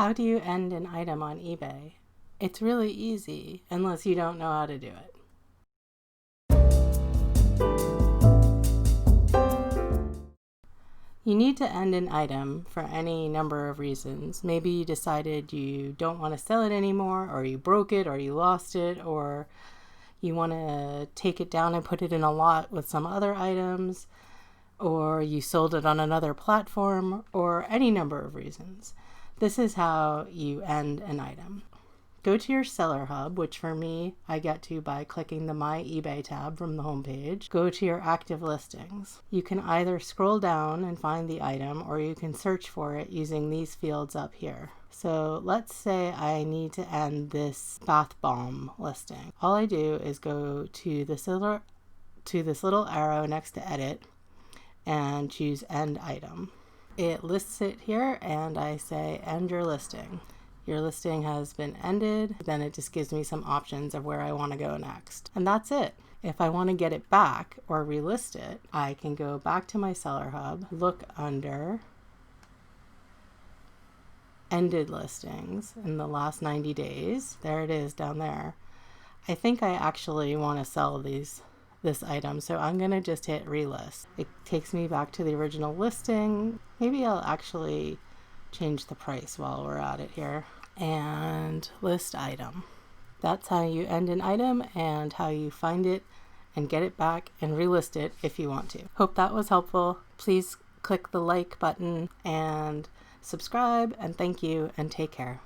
How do you end an item on eBay? It's really easy, unless you don't know how to do it. You need to end an item for any number of reasons. Maybe you decided you don't want to sell it anymore, or you broke it, or you lost it, or you want to take it down and put it in a lot with some other items, or you sold it on another platform, or any number of reasons. This is how you end an item. Go to your seller hub, which for me, I get to by clicking the My eBay tab from the homepage. Go to your active listings. You can either scroll down and find the item, or you can search for it using these fields up here. So let's say I need to end this bath bomb listing. All I do is go to this little arrow next to edit and choose end item. It lists it here and I say end your listing. Your listing has been ended. Then it just gives me some options of where I want to go next. And that's it. If I want to get it back or relist it, I can go back to my seller hub, look under ended listings in the last 90 days. There it is down there. I think I actually want to sell this item, so I'm going to just hit relist. It takes me back to the original listing. Maybe I'll actually change the price while we're at it here. And list item. That's how you end an item and how you find it and get it back and relist it if you want to. Hope that was helpful. Please click the like button and subscribe, and thank you and take care.